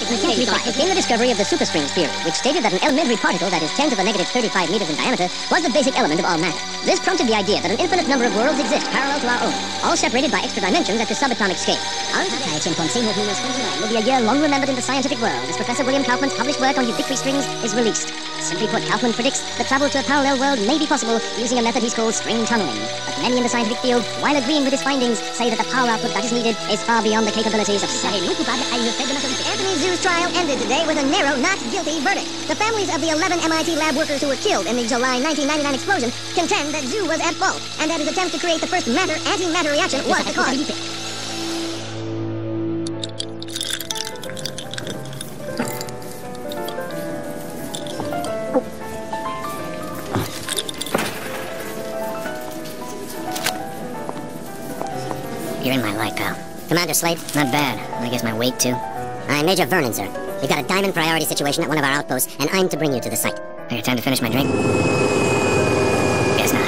1935 came the discovery of the superstrings theory, which stated that an elementary particle that is 10 to the negative 35 meters in diameter was the basic element of all matter. This prompted the idea that an infinite number of worlds exist parallel to our own, all separated by extra dimensions at the subatomic scale. Will be a year long remembered in the scientific world as Professor William Kaufman's published work on ubiquitous strings is released. Simply put, Kaufman predicts that travel to a parallel world may be possible using a method he's called string tunneling. But many in the scientific field, while agreeing with his findings, say that the power output that is needed is far beyond the capabilities of sound. Anthony Zhu's trial ended today with a narrow not guilty verdict. The families of the 11 MIT lab workers who were killed in the July 1999 explosion contend that Zhu was at fault and that his attempt to create the first matter-antimatter reaction was the cause. You're in my light, pal. Commander Slade? Not bad. I guess my weight, too. I'm Major Vernon, sir. We've got a diamond priority situation at one of our outposts, and I'm to bring you to the site. I got time to finish my drink? Guess not.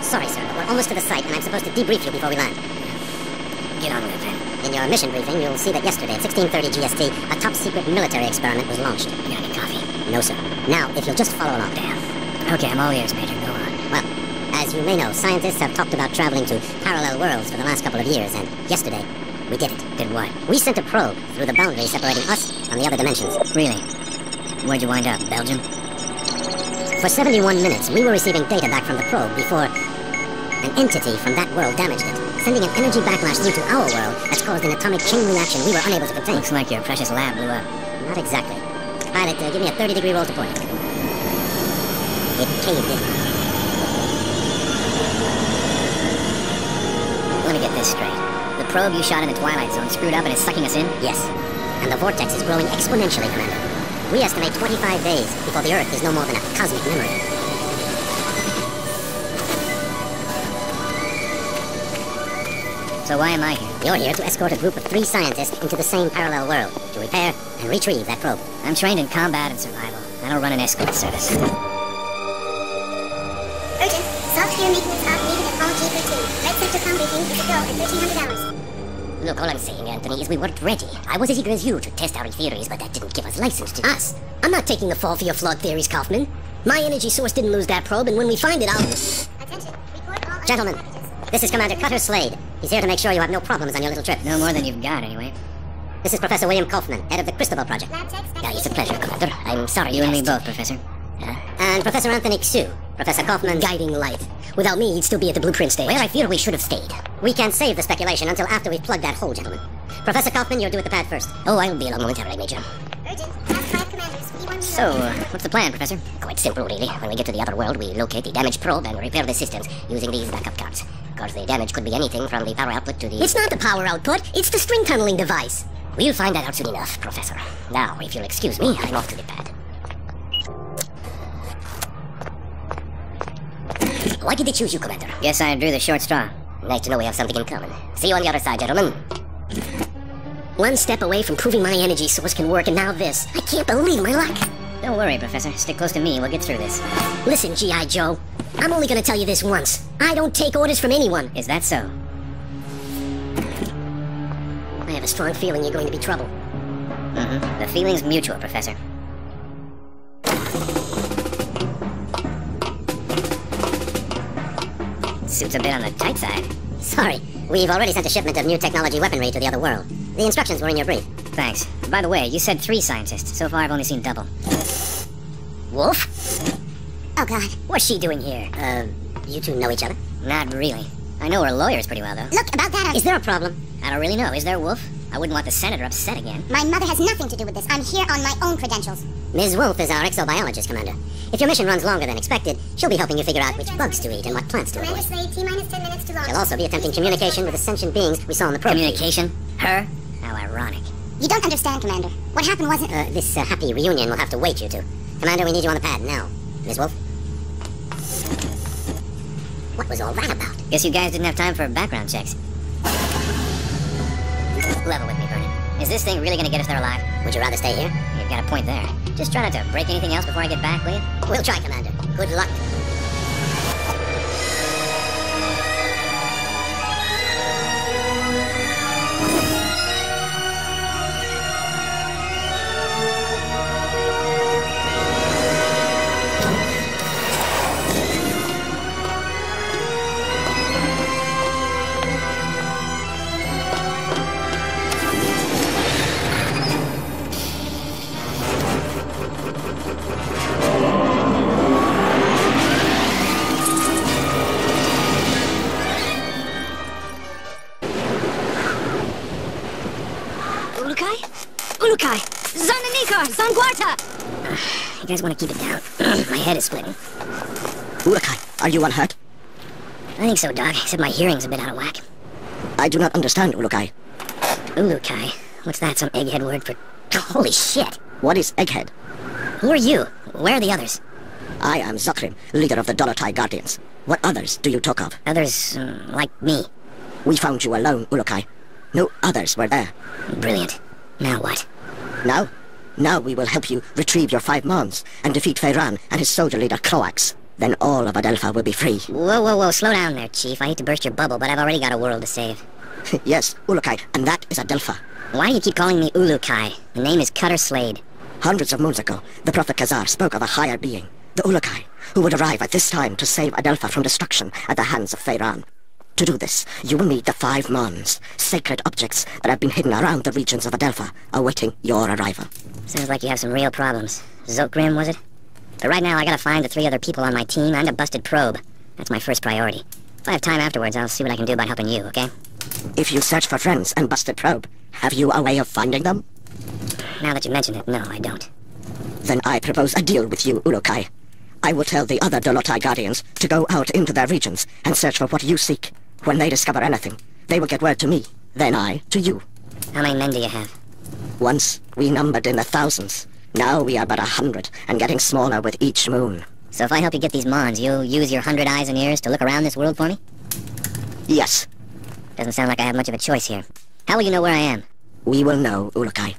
Sorry, sir, but we're almost to the site, and I'm supposed to debrief you before we land. Get on with it, then. In your mission briefing, you'll see that yesterday at 16:30 GST, a top-secret military experiment was launched. You got any coffee? No, sir. Now, if you'll just follow along. Damn. Okay, I'm all ears, Major. Go on. Well, as you may know, scientists have talked about traveling to parallel worlds for the last couple of years, and yesterday, we did it. Did what? We sent a probe through the boundary separating us from the other dimensions. Really? Where'd you wind up? Belgium? For 71 minutes, we were receiving data back from the probe before an entity from that world damaged it, sending an energy backlash through to our world that's caused an atomic chain reaction we were unable to contain. Looks like your precious lab blew up. Not exactly. Pilot, give me a 30-degree roll to point. It caved in. Let me get this straight. The probe you shot in the Twilight Zone screwed up and is sucking us in? Yes. And the vortex is growing exponentially, Commander. We estimate 25 days before the Earth is no more than a cosmic memory. So why am I here? You're here to escort a group of 3 scientists into the same parallel world, to repair and retrieve that probe. I'm trained in combat and survival. I don't run an escort service. Urgent. Software maintenance op needed at Hall G13. Red sector com briefing is a go at $1,300. Look, all I'm saying, Anthony, is we weren't ready. I was as eager as you to test our theories, but that didn't give us license to... Us? I'm not taking the fall for your flawed theories, Kaufman. My energy source didn't lose that probe, and when we find it, I'll... Attention. Report all... Gentlemen, this is Commander Cutter Slade. He's here to make sure you have no problems on your little trip. No more than you've got, anyway. This is Professor William Kaufman, head of the Cristobal Project. Lab techs, It's a pleasure, Commander. I'm sorry You and me both, Professor. And Professor Anthony Xu, Professor Kaufman's guiding light. Without me, he'd still be at the blueprint stage. Where I fear we should have stayed. We can't save the speculation until after we've plugged that hole, gentlemen. Professor Kaufman, you're due at the pad first. Oh, I'll be along momentarily, Major. Urgent. Task 5 commanders. B1 So, what's the plan, Professor? Quite simple, really. When we get to the other world, we locate the damaged probe and repair the systems using these backup cards. Of course, the damage could be anything from the power output to the... It's not the power output, it's the string tunneling device. We'll find that out soon enough, Professor. Now, if you'll excuse me, I'm off to the pad. Why did they choose you, Commander? Guess I drew the short straw. Nice to know we have something in common. See you on the other side, gentlemen. One step away from proving my energy source can work, and now this. I can't believe my luck. Don't worry, Professor. Stick close to me. We'll get through this. Listen, G.I. Joe. I'm only gonna tell you this once. I don't take orders from anyone. Is that so? I have a strong feeling you're going to be trouble. Mm-hmm. The feeling's mutual, Professor. Suit's a bit on the tight side. Sorry. We've already sent a shipment of new technology weaponry to the other world. The instructions were in your brief. Thanks. By the way, you said 3 scientists. So far, I've only seen double. Wolf? Oh, God. What's she doing here? You two know each other? Not really. I know her lawyers pretty well, though. Look, about that, Is there a problem? I don't really know. Is there, Wolf? I wouldn't want the senator upset again. My mother has nothing to do with this. I'm here on my own credentials. Ms. Wolf is our exobiologist, Commander. If your mission runs longer than expected, she'll be helping you figure out which bugs to eat and what plants to Commander avoid. Slade, T-minus 10 minutes to launch. She'll also be attempting communication with the sentient beings we saw in the probe. Communication? Her? How ironic. You don't understand, Commander. What happened wasn't... This happy reunion will have to wait, you two. Commander, we need you on the pad now. Miss Wolf? What was all that about? Guess you guys didn't have time for background checks. Level with me, Vernon. Is this thing really gonna get us there alive? Would you rather stay here? You've got a point there. Just try not to break anything else before I get back, will you? We'll try, Commander. Good luck. You guys want to keep it down? My head is splitting. Ulukai, are you unhurt? I think so, Doc, except my hearing's a bit out of whack. I do not understand, Ulukai. Ulukai? What's that, some egghead word for... Holy shit! What is egghead? Who are you? Where are the others? I am Zakrim, leader of the Dolotai Guardians. What others do you talk of? Others, like me. We found you alone, Ulukai. No others were there. Brilliant. Now what? Now we will help you retrieve your 5 mons and defeat Feyran and his soldier leader Croax. Then all of Adelpha will be free. Whoa, slow down there, Chief. I hate to burst your bubble, but I've already got a world to save. Yes, Ulukai, and that is Adelpha. Why do you keep calling me Ulukai? The name is Cutter Slade. Hundreds of moons ago, the Prophet Khazar spoke of a higher being, the Ulukai, who would arrive at this time to save Adelpha from destruction at the hands of Feyran. To do this, you will need the 5 mons, sacred objects that have been hidden around the regions of Adelpha, awaiting your arrival. Sounds like you have some real problems. Zokgrim, was it? But right now, I gotta find the 3 other people on my team and a busted probe. That's my first priority. If I have time afterwards, I'll see what I can do about helping you, okay? If you search for friends and busted probe, have you a way of finding them? Now that you mention it, no, I don't. Then I propose a deal with you, Ulukai. I will tell the other Dolotai Guardians to go out into their regions and search for what you seek. When they discover anything, they will get word to me, then I to you. How many men do you have? Once, we numbered in the thousands. Now we are but 100, and getting smaller with each moon. So if I help you get these mons, you'll use your 100 eyes and ears to look around this world for me? Yes. Doesn't sound like I have much of a choice here. How will you know where I am? We will know, Ulukai.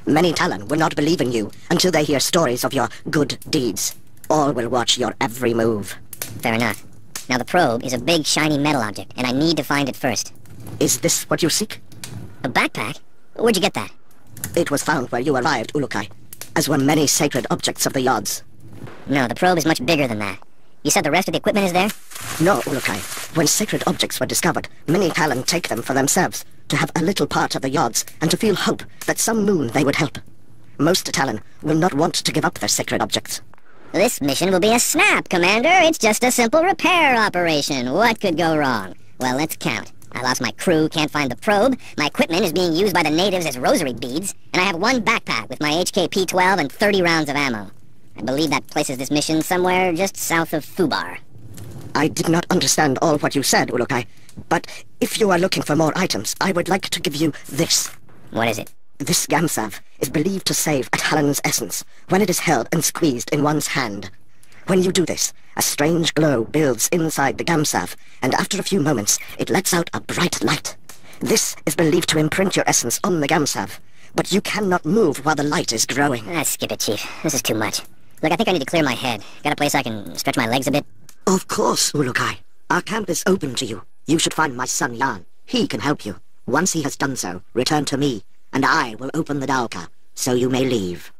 Many Talon will not believe in you until they hear stories of your good deeds. All will watch your every move. Fair enough. Now the probe is a big, shiny metal object, and I need to find it first. Is this what you seek? A backpack? Where'd you get that? It was found where you arrived, Ulukai, as were many sacred objects of the Yods. No, the probe is much bigger than that. You said the rest of the equipment is there? No, Ulukai. When sacred objects were discovered, many Talon take them for themselves, to have a little part of the Yods, and to feel hope that some moon they would help. Most Talon will not want to give up their sacred objects. This mission will be a snap, Commander. It's just a simple repair operation. What could go wrong? Well, let's count. I lost my crew, can't find the probe, my equipment is being used by the natives as rosary beads, and I have 1 backpack with my HK-P12 and 30 rounds of ammo. I believe that places this mission somewhere just south of Fubar. I did not understand all what you said, Ulukai, but if you are looking for more items, I would like to give you this. What is it? This Gamsav is believed to save a Talon's essence when it is held and squeezed in one's hand. When you do this, a strange glow builds inside the Gamsav, and after a few moments, it lets out a bright light. This is believed to imprint your essence on the Gamsav, but you cannot move while the light is growing. Skip it, Chief. This is too much. Look, I think I need to clear my head. Got a place I can stretch my legs a bit? Of course, Ulukai. Our camp is open to you. You should find my son Jan. He can help you. Once he has done so, return to me, and I will open the Dalka, so you may leave.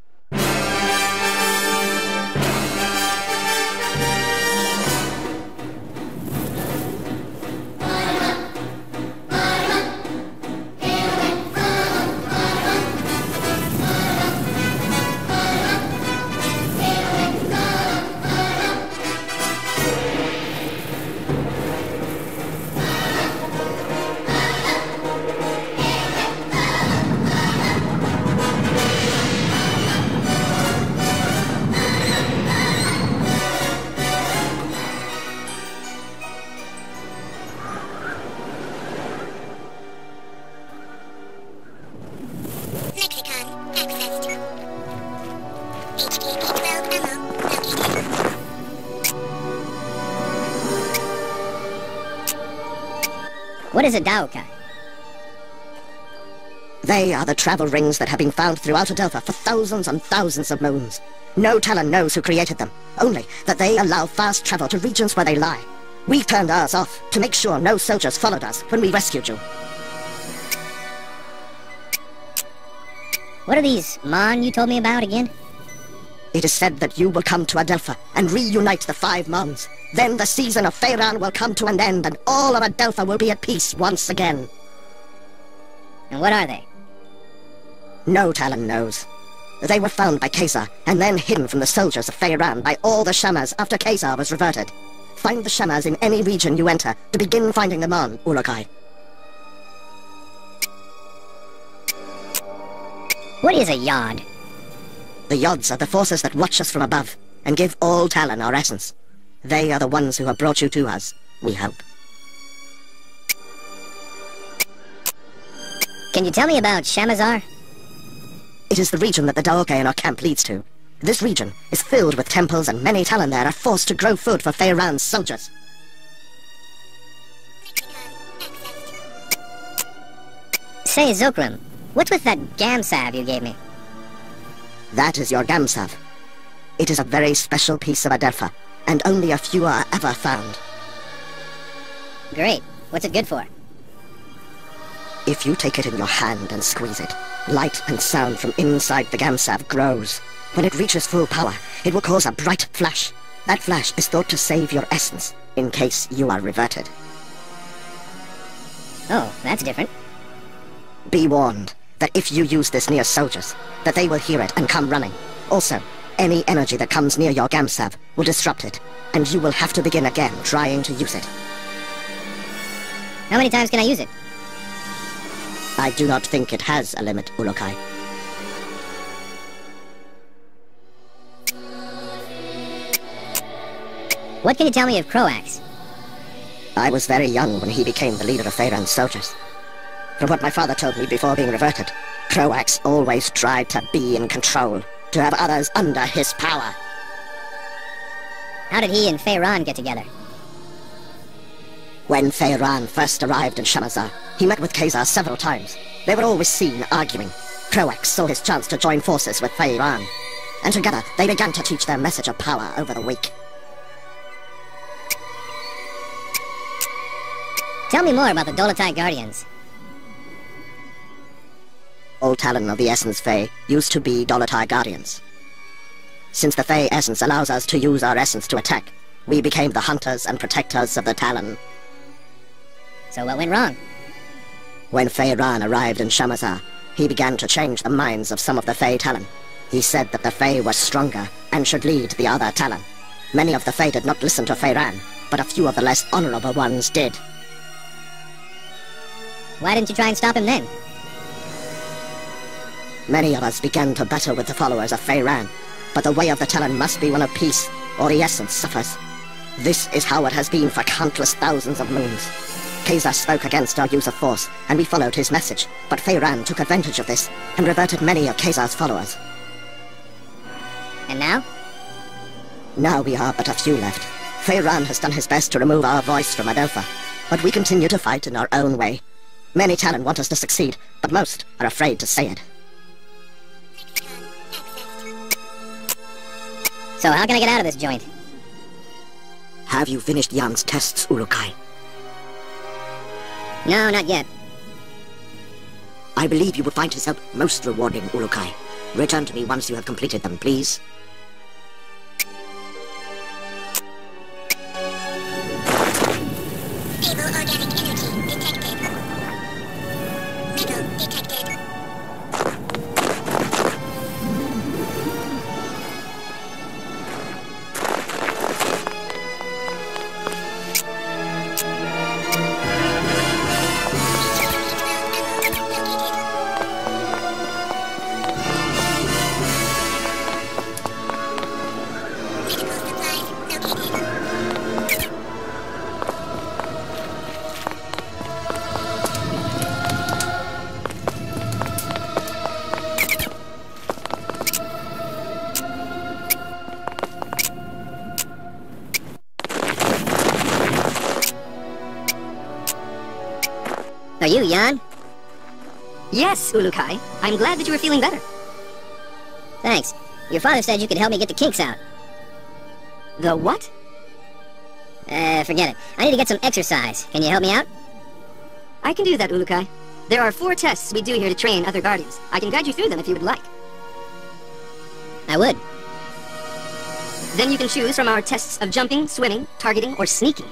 Lexicon accessed. HK-P12 ammo located. What is a Daoka? They are the travel rings that have been found throughout Adelpha for thousands and thousands of moons. No Talon knows who created them, only that they allow fast travel to regions where they lie. We turned ours off to make sure no soldiers followed us when we rescued you. What are these Mon you told me about again? It is said that you will come to Adelpha and reunite the 5 Mons. Then the season of Feyran will come to an end and all of Adelpha will be at peace once again. And what are they? No Talon knows. They were found by Khazar and then hidden from the soldiers of Feyran by all the Shamas after Khazar was reverted. Find the Shamas in any region you enter to begin finding them on, Uruk-hai. What is a Yod? The Yods are the forces that watch us from above and give all Talon our essence. They are the ones who have brought you to us, we hope. Can you tell me about Shamazar? It is the region that the Daoka in our camp leads to. This region is filled with temples and many Talon there are forced to grow food for Feyran's soldiers. Say, Zokram, what's with that Gamsav you gave me? That is your Gamsav. It is a very special piece of Adelpha, and only a few are ever found. Great. What's it good for? If you take it in your hand and squeeze it, light and sound from inside the Gamsav grows. When it reaches full power, it will cause a bright flash. That flash is thought to save your essence, in case you are reverted. Oh, that's different. Be warned that if you use this near soldiers, that they will hear it and come running. Also, any energy that comes near your Gamsav will disrupt it, and you will have to begin again trying to use it. How many times can I use it? I do not think it has a limit, Uruk-hai. What can you tell me of Croax? I was very young when he became the leader of Feyran's soldiers. From what my father told me before being reverted, Croax always tried to be in control, to have others under his power. How did he and Feyran get together? When Feyran first arrived in Shamazar, he met with Khazar several times. They were always seen arguing. Croax saw his chance to join forces with Feyran, and together they began to teach their message of power over the week. Tell me more about the Dolotai Guardians. All Talon of the Essence Fey used to be Dolotai Guardians. Since the Fey Essence allows us to use our essence to attack, we became the hunters and protectors of the Talon. So what went wrong? When Feyran arrived in Shamazar, he began to change the minds of some of the Fey Talon. He said that the Fey were stronger and should lead the other Talon. Many of the Fey did not listen to Feyran, but a few of the less honorable ones did. Why didn't you try and stop him then? Many of us began to battle with the followers of Feyran, but the way of the Talon must be one of peace, or the essence suffers. This is how it has been for countless thousands of moons. Khazar spoke against our use of force, and we followed his message, but Feyran took advantage of this, and reverted many of Khazar's followers. And now? Now we are but a few left. Feyran has done his best to remove our voice from Adelpha, but we continue to fight in our own way. Many Talon want us to succeed, but most are afraid to say it. So how can I get out of this joint? Have you finished Jan's tests, Uruk-hai? No, not yet. I believe you will find his help most rewarding, Uruk-hai. Return to me once you have completed them, please. Stable organic energy detected. Metal detected. Are you Jan? Yes, Ulukai. I'm glad that you are feeling better. Thanks. Your father said you could help me get the kinks out. The what? Forget it. I need to get some exercise. Can you help me out? I can do that, Ulukai. There are 4 tests we do here to train other guardians. I can guide you through them if you would like. I would. Then you can choose from our tests of jumping, swimming, targeting, or sneaking.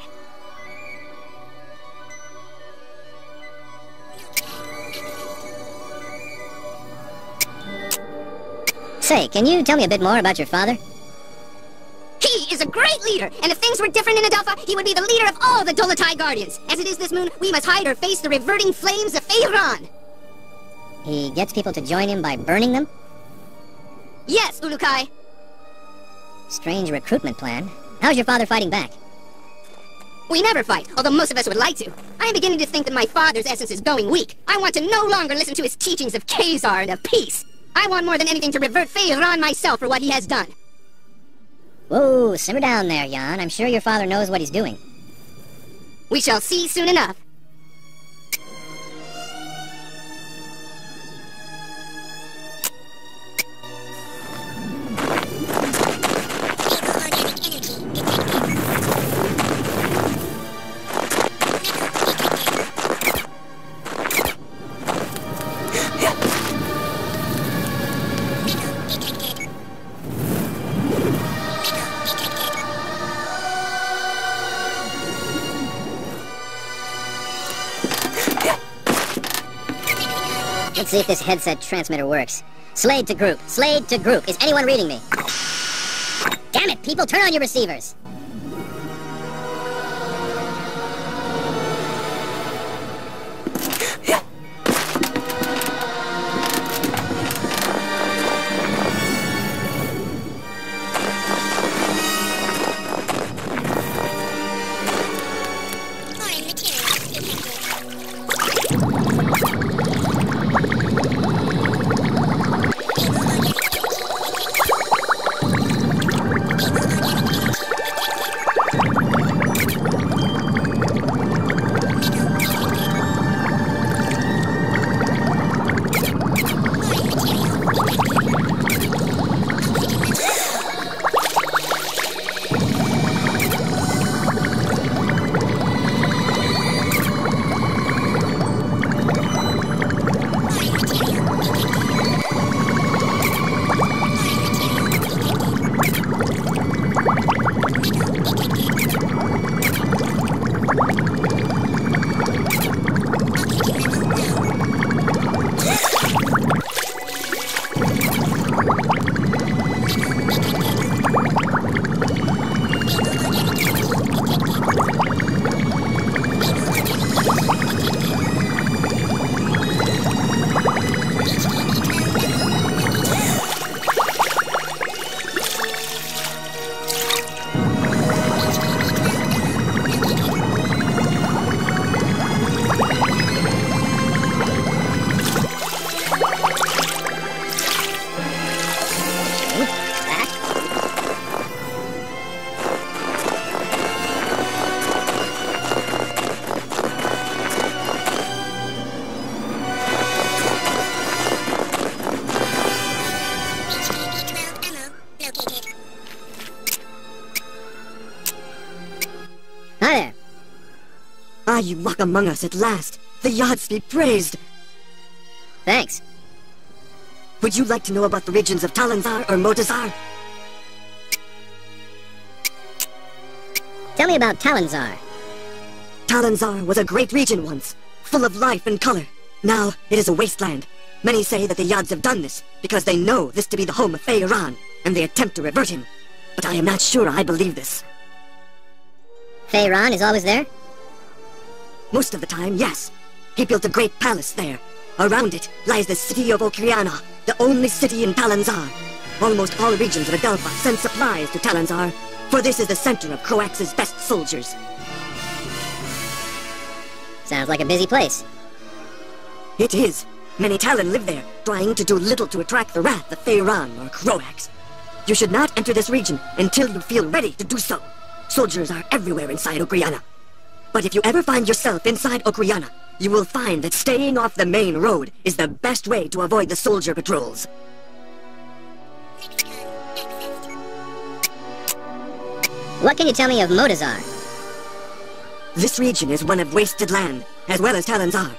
Say, can you tell me a bit more about your father? He is a great leader, and if things were different in Adelpha, he would be the leader of all the Dolotai Guardians. As it is this moon, we must hide or face the reverting flames of Feiran. He gets people to join him by burning them? Yes, Ulukai. Strange recruitment plan. How's your father fighting back? We never fight, although most of us would like to. I am beginning to think that my father's essence is going weak. I want to no longer listen to his teachings of Khazar and of peace. I want more than anything to revert Feiran myself for what he has done. Whoa, simmer down there, Jan. I'm sure your father knows what he's doing. We shall see soon enough. Let's see if this headset transmitter works. Slade to group. Slade to group. Is anyone reading me? Damn it, people, turn on your receivers. You walk among us at last. The Yads be praised. Thanks. Would you like to know about the regions of Talanzar or Motazar? Tell me about Talanzar. Talanzar was a great region once, full of life and color. Now it is a wasteland. Many say that the Yads have done this because they know this to be the home of Feiran, and they attempt to revert him. But I am not sure I believe this. Feiran is always there? Most of the time, yes. He built a great palace there. Around it lies the city of Okriana, the only city in Talanzar. Almost all regions of Adelpha send supplies to Talanzar, for this is the center of Croax's best soldiers. Sounds like a busy place. It is. Many Talon live there, trying to do little to attract the wrath of Feiran or Croax. You should not enter this region until you feel ready to do so. Soldiers are everywhere inside Okriana. But if you ever find yourself inside Okriana, you will find that staying off the main road is the best way to avoid the soldier patrols. What can you tell me of Motazar? This region is one of wasted land, as well as Talon's are.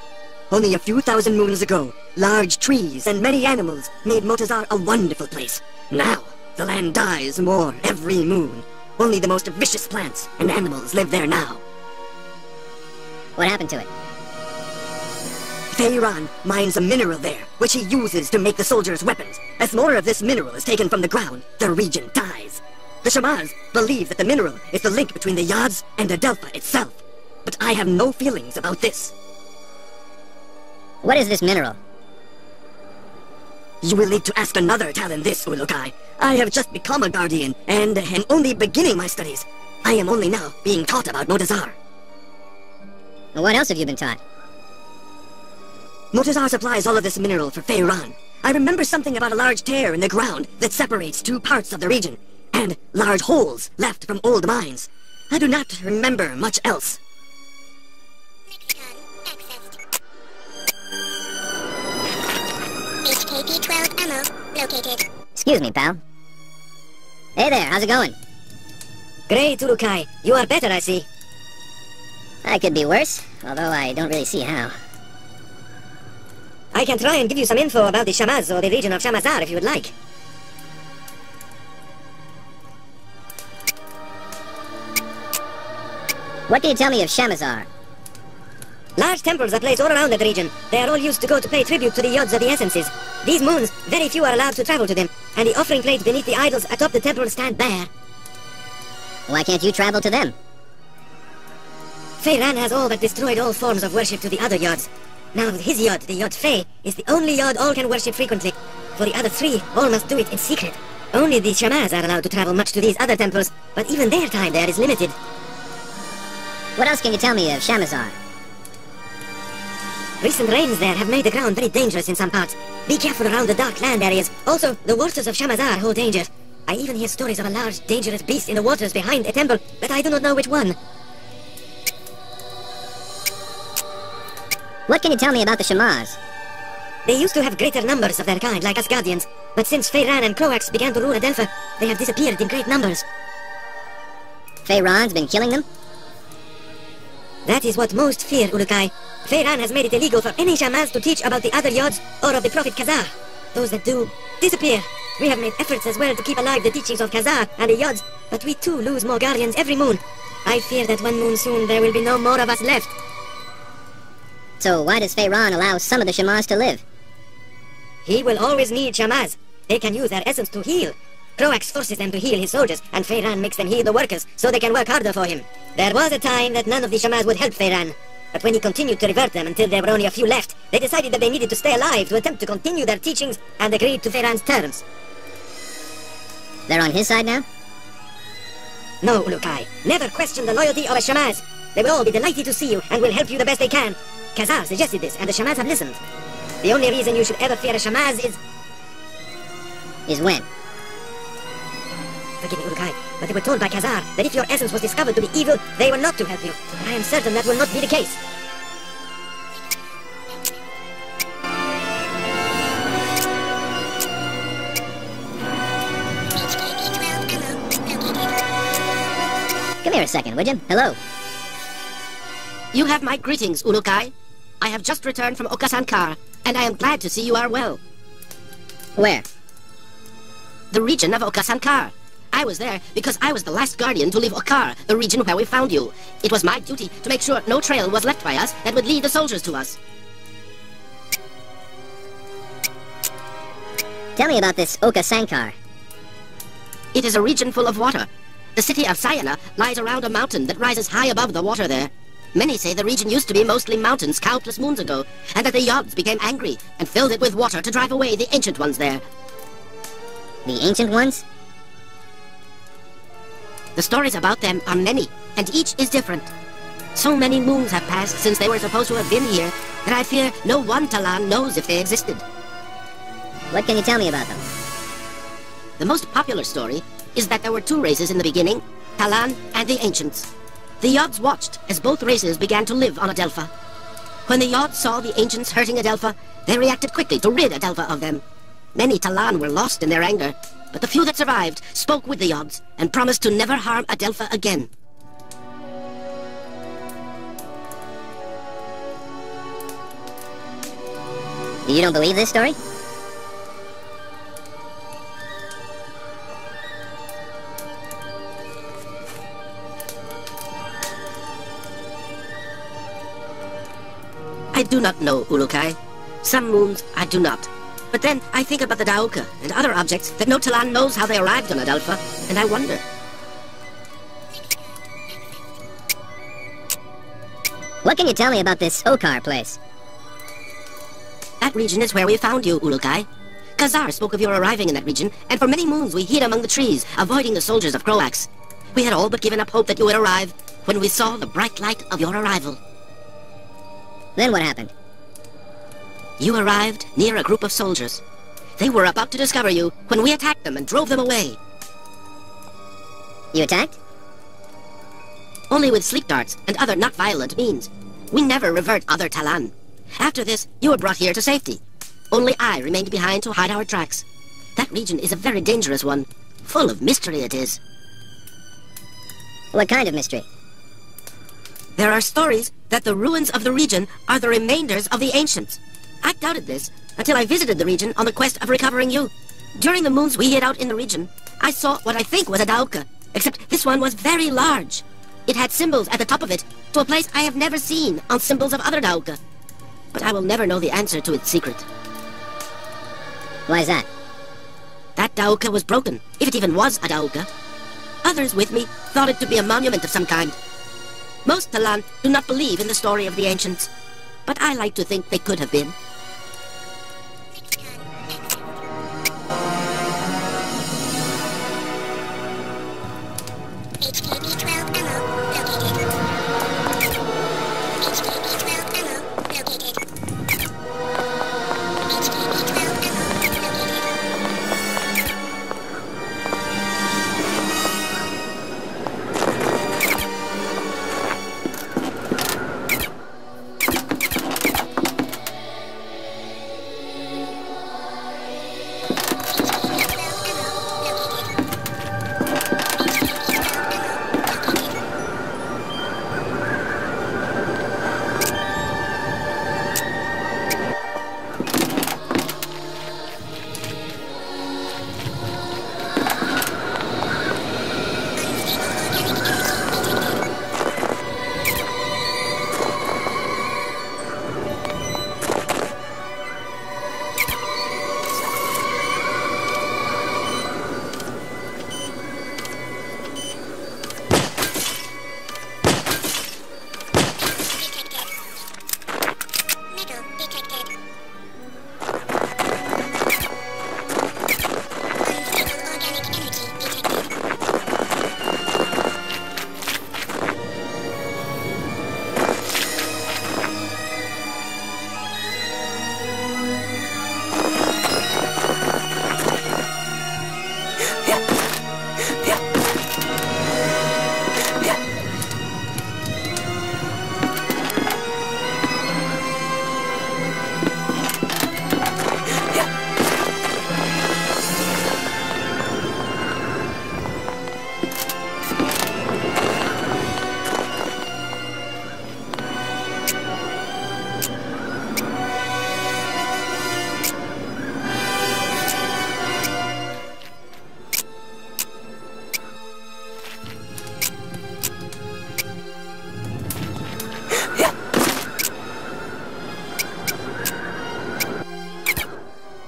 Only a few thousand moons ago, large trees and many animals made Motazar a wonderful place. Now, the land dies more every moon. Only the most vicious plants and animals live there now. What happened to it? Feyran mines a mineral there, which he uses to make the soldiers' weapons. As more of this mineral is taken from the ground, the region dies. The Shamars believe that the mineral is the link between the Yods and Adelpha itself. But I have no feelings about this. What is this mineral? You will need to ask another Talon this, Ulukai. I have just become a Guardian, and am only beginning my studies. I am only now being taught about Motazar. What else have you been taught? Motazar supplies all of this mineral for Feyran. I remember something about a large tear in the ground that separates two parts of the region, and large holes left from old mines. I do not remember much else. HKP-12 ammo located. Excuse me, pal. Hey there, how's it going? Great, Urukai. You are better, I see. I could be worse, although I don't really see how. I can try and give you some info about the Shamaz or the region of Shamazar if you would like. What can you tell me of Shamazar? Large temples are placed all around that region. They are all used to go to pay tribute to the Yods of the Essences. These moons, very few are allowed to travel to them, and the offering plates beneath the idols atop the temple stand bare. Why can't you travel to them? Feyran has all but destroyed all forms of worship to the other Yods. Now his Yod, the Yod Fey, is the only Yod all can worship frequently. For the other three, all must do it in secret. Only the Shamaz are allowed to travel much to these other temples, but even their time there is limited. What else can you tell me of Shamazar? Recent rains there have made the ground very dangerous in some parts. Be careful around the dark land areas. Also, the waters of Shamazar hold danger. I even hear stories of a large, dangerous beast in the waters behind a temple, but I do not know which one. What can you tell me about the Shamars? They used to have greater numbers of their kind, like us Guardians, but since Feyran and Croax began to rule Adelpha, they have disappeared in great numbers. Feyran's been killing them? That is what most fear, Ulukai. Feyran has made it illegal for any Shamans to teach about the other Yods or of the Prophet Khazar. Those that do, disappear. We have made efforts as well to keep alive the teachings of Khazar and the Yods, but we too lose more Guardians every moon. I fear that one moon soon there will be no more of us left. So why does Feyran allow some of the Shamars to live? He will always need Shamaz. They can use their essence to heal. Croax forces them to heal his soldiers, and Feyran makes them heal the workers, so they can work harder for him. There was a time that none of the Shamaz would help Feyran, but when he continued to revert them until there were only a few left, they decided that they needed to stay alive to attempt to continue their teachings, and agreed to Feyran's terms. They're on his side now? No, Ulukai. Never question the loyalty of a Shamaz. They will all be delighted to see you, and will help you the best they can. Khazar suggested this, and the Shamaz have listened. The only reason you should ever fear a Shamaz is... Is when? Forgive me, Ulukai, but they were told by Khazar that if your essence was discovered to be evil, they were not to help you. And I am certain that will not be the case. Come here a second, would you? Hello. You have my greetings, Ulukai. I have just returned from Okasankar, and I am glad to see you are well. Where? The region of Okasankar. I was there because I was the last guardian to leave Okar, the region where we found you. It was my duty to make sure no trail was left by us that would lead the soldiers to us. Tell me about this Okasankar. It is a region full of water. The city of Sayana lies around a mountain that rises high above the water there. Many say the region used to be mostly mountains countless moons ago, and that the Yods became angry and filled it with water to drive away the ancient ones there. The ancient ones? The stories about them are many, and each is different. So many moons have passed since they were supposed to have been here, that I fear no one Talan knows if they existed. What can you tell me about them? The most popular story is that there were two races in the beginning, Talan and the Ancients. The Yods watched as both races began to live on Adelpha. When the Yods saw the ancients hurting Adelpha, they reacted quickly to rid Adelpha of them. Many Talan were lost in their anger, but the few that survived spoke with the Yods and promised to never harm Adelpha again. You don't believe this story? I do not know, Ulukai. Some moons I do not. But then I think about the Daoka and other objects that no Talan knows how they arrived on Adelpha, and I wonder. What can you tell me about this Okar place? That region is where we found you, Ulukai. Khazar spoke of your arriving in that region, and for many moons we hid among the trees, avoiding the soldiers of Croax. We had all but given up hope that you would arrive when we saw the bright light of your arrival. Then what happened? You arrived near a group of soldiers. They were about to discover you when we attacked them and drove them away. You attacked? Only with sleep darts and other not violent means. We never revert other Talan. After this, you were brought here to safety. Only I remained behind to hide our tracks. That region is a very dangerous one. Full of mystery it is. What kind of mystery? There are stories that the ruins of the region are the remainders of the ancients. I doubted this until I visited the region on the quest of recovering you. During the moons we hid out in the region, I saw what I think was a Daoka, except this one was very large. It had symbols at the top of it, to a place I have never seen on symbols of other Daoka. But I will never know the answer to its secret. Why is that? That Daoka was broken, if it even was a Daoka. Others with me thought it to be a monument of some kind. Most Talan do not believe in the story of the ancients, but I like to think they could have been.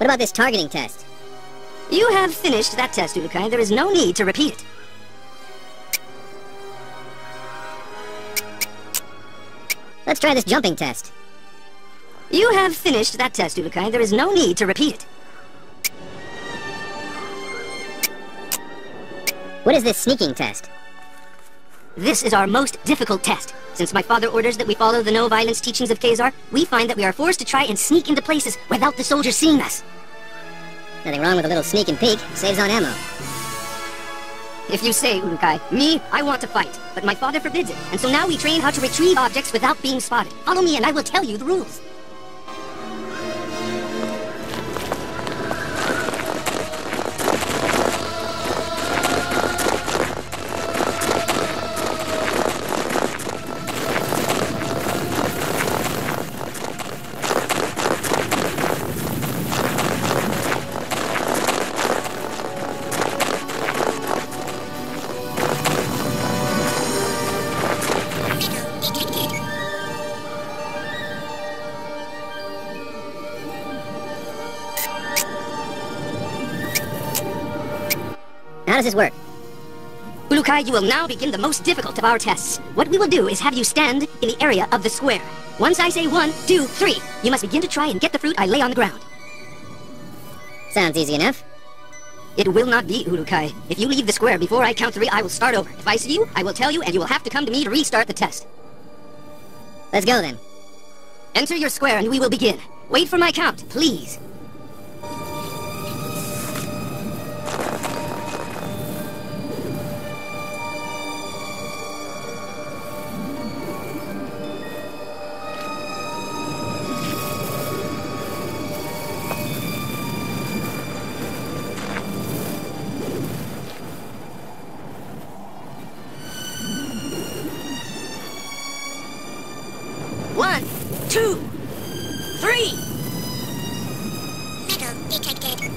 What about this targeting test? You have finished that test, Ulukai. There is no need to repeat it. Let's try this jumping test. You have finished that test, Ulukai. There is no need to repeat it. What is this sneaking test? This is our most difficult test. Since my father orders that we follow the no-violence teachings of Khazar, we find that we are forced to try and sneak into places without the soldiers seeing us. Nothing wrong with a little sneak and peek. Saves on ammo. If you say, Urukai. Me, I want to fight, but my father forbids it, and so now we train how to retrieve objects without being spotted. Follow me and I will tell you the rules. How does this work? Urukai, you will now begin the most difficult of our tests. What we will do is have you stand in the area of the square. Once I say 1, 2, 3, you must begin to try and get the fruit I lay on the ground. Sounds easy enough. It will not be, Urukai. If you leave the square before I count 3, I will start over. If I see you, I will tell you, and you will have to come to me to restart the test. Let's go then. Enter your square and we will begin. Wait for my count, please. One, 2, 3. Metal detected.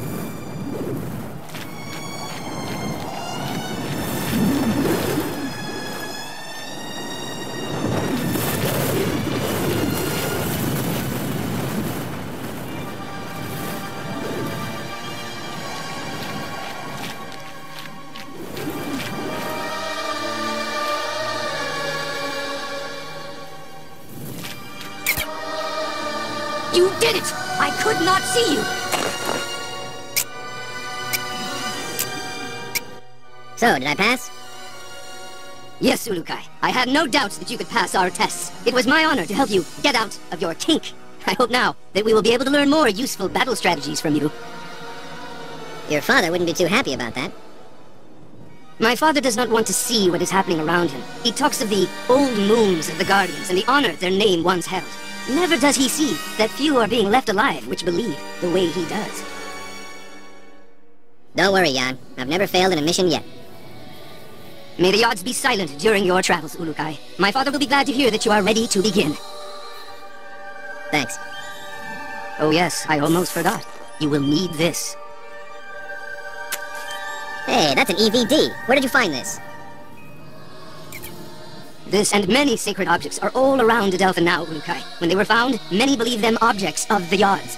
You did it! I could not see you! So, did I pass? Yes, Urukai. I had no doubts that you could pass our tests. It was my honor to help you get out of your kink. I hope now that we will be able to learn more useful battle strategies from you. Your father wouldn't be too happy about that. My father does not want to see what is happening around him. He talks of the old moons of the Guardians and the honor their name once held. Never does he see that few are being left alive which believe the way he does. Don't worry, Jan. I've never failed in a mission yet. May the odds be silent during your travels, Urukai. My father will be glad to hear that you are ready to begin. Thanks. Oh yes, I almost forgot. You will need this. Hey, that's an EVD. Where did you find this? This and many sacred objects are all around Adelphi now, Urukai. When they were found, many believed them objects of the gods.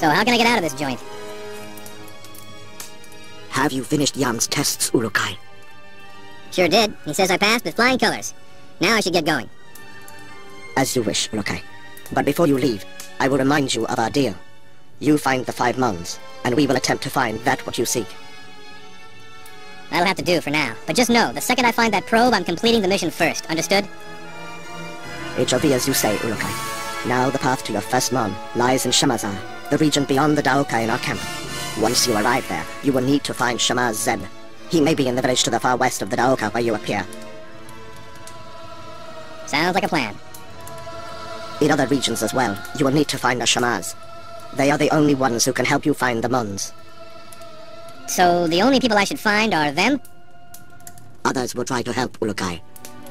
So how can I get out of this joint? Have you finished Jan's tests, Urukai? Sure did. He says I passed with flying colors. Now I should get going. As you wish, Urukai. But before you leave, I will remind you of our deal. You find the 5 mounds, and we will attempt to find that what you seek. That'll have to do for now. But just know, the second I find that probe, I'm completing the mission first. Understood? It shall be as you say, Ulukai. Now the path to your first mon lies in Shamazar, the region beyond the Daoka in our camp. Once you arrive there, you will need to find Shamaz Zeb. He may be in the village to the far west of the Daoka where you appear. Sounds like a plan. In other regions as well, you will need to find the Shamaz. They are the only ones who can help you find the Mons. So the only people I should find are them? Others will try to help, Ulukai.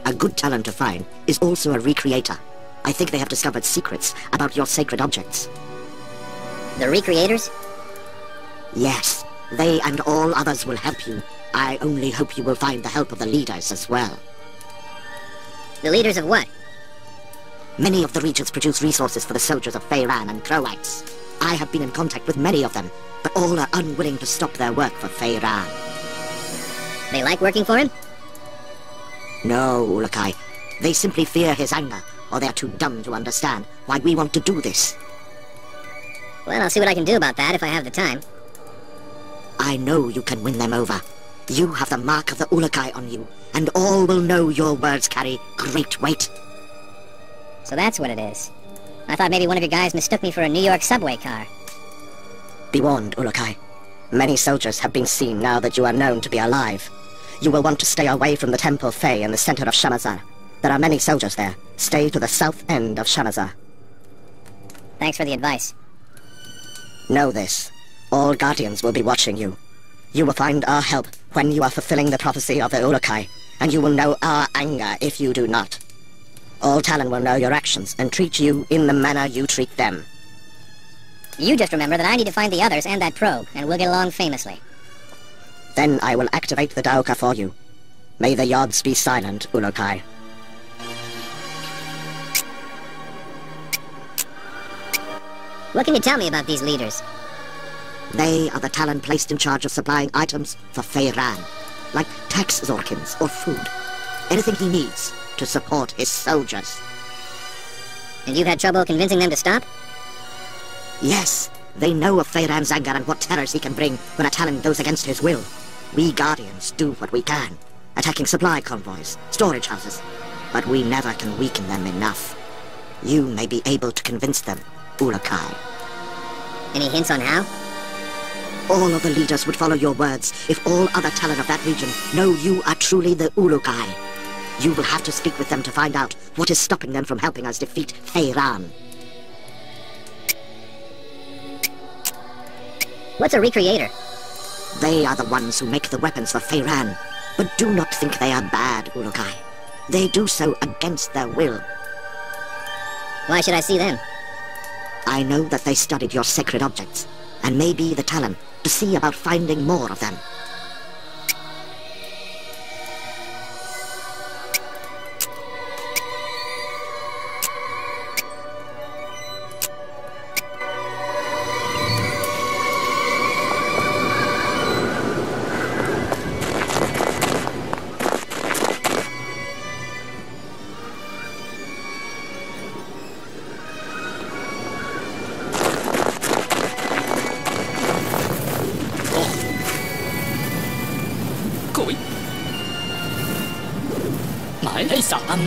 A good talent to find is also a recreator. I think they have discovered secrets about your sacred objects. The recreators? Yes, they and all others will help you. I only hope you will find the help of the leaders as well. The leaders of what? Many of the regions produce resources for the soldiers of Feyran and Croates. I have been in contact with many of them, but all are unwilling to stop their work for Feyran. They like working for him? No, Ulukai. They simply fear his anger, or they're too dumb to understand why we want to do this. Well, I'll see what I can do about that if I have the time. I know you can win them over. You have the mark of the Ulukai on you, and all will know your words carry great weight. So that's what it is. I thought maybe one of your guys mistook me for a New York subway car. Be warned, Ulukai. Many soldiers have been seen now that you are known to be alive. You will want to stay away from the Temple Fey in the center of Shamazar. There are many soldiers there. Stay to the south end of Shamazar. Thanks for the advice. Know this. All Guardians will be watching you. You will find our help when you are fulfilling the prophecy of the Ulukai, and you will know our anger if you do not. All Talon will know your actions and treat you in the manner you treat them. You just remember that I need to find the others and that probe, and we'll get along famously. Then I will activate the Daoka for you. May the Yods be silent, Ulukai. What can you tell me about these leaders? They are the Talon placed in charge of supplying items for Feyran, like tax Zorkins or food. Anything he needs to support his soldiers. And you've had trouble convincing them to stop? Yes, they know of Feyran's anger and what terrors he can bring when a Talon goes against his will. We Guardians do what we can, attacking supply convoys, storage houses, but we never can weaken them enough. You may be able to convince them, Ulukai. Any hints on how? All of the leaders would follow your words if all other Talon of that region know you are truly the Ulukai. You will have to speak with them to find out what is stopping them from helping us defeat Feyran. What's a recreator? They are the ones who make the weapons for Feyran. But do not think they are bad, Ulukai. They do so against their will. Why should I see them? I know that they studied your sacred objects, and may be the Talon to see about finding more of them. Mãi lấy xà âm